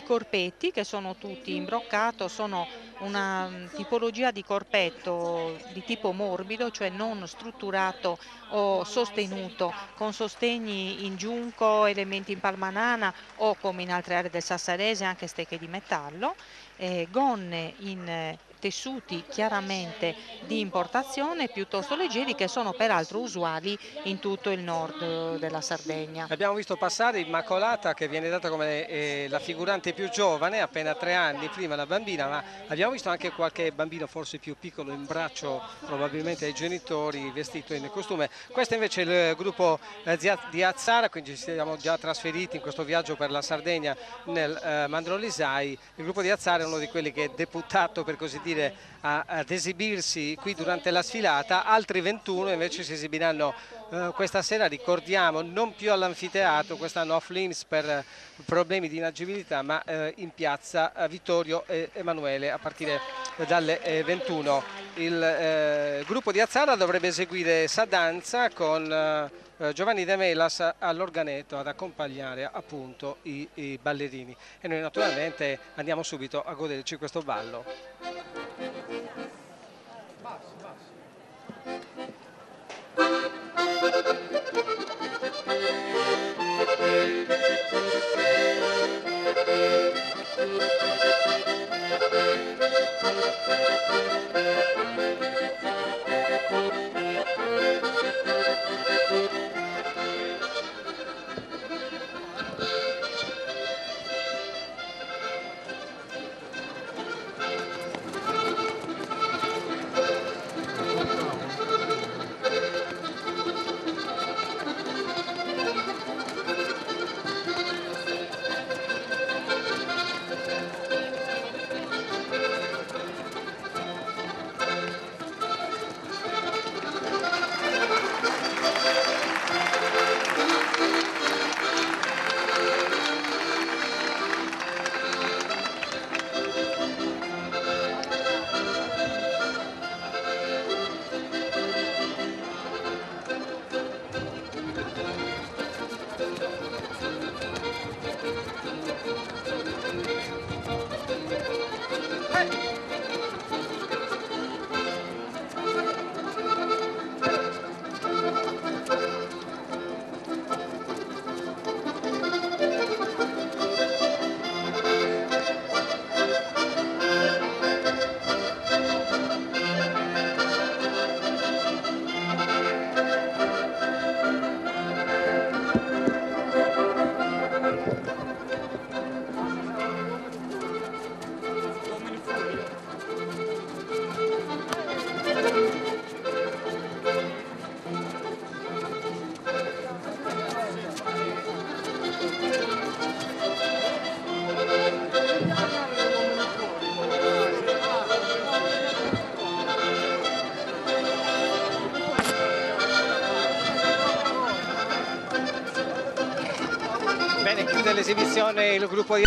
corpetti che sono tutti in broccato, sono una tipologia di corpetto di tipo morbido, cioè non strutturato o sostenuto con sostegni in giunco, elementi in palmanana o come in altre aree del Sassarese anche stecche di metallo, gonne in tessuti chiaramente di importazione piuttosto leggeri che sono peraltro usuali in tutto il nord della Sardegna. Abbiamo visto passare Immacolata che viene data come la figurante più giovane, appena 3 anni, prima la bambina, ma abbiamo visto anche qualche bambino forse più piccolo in braccio probabilmente ai genitori vestito in costume. Questo invece è il gruppo di Azzara, quindi ci siamo già trasferiti in questo viaggio per la Sardegna nel Mandrolisai. Il gruppo di Azzara è uno di quelli che è deputato per così dire ad esibirsi qui durante la sfilata, altri 21 invece si esibiranno questa sera, ricordiamo, non più all'anfiteatro, quest'anno off limits per problemi di inagibilità, ma in piazza Vittorio Emanuele a partire dalle 21. Il gruppo di Azzara dovrebbe eseguire Sadanza con Giovanni De Melas all'organetto ad accompagnare appunto i ballerini, e noi naturalmente andiamo subito a goderci questo ballo. L'esibizione il gruppo di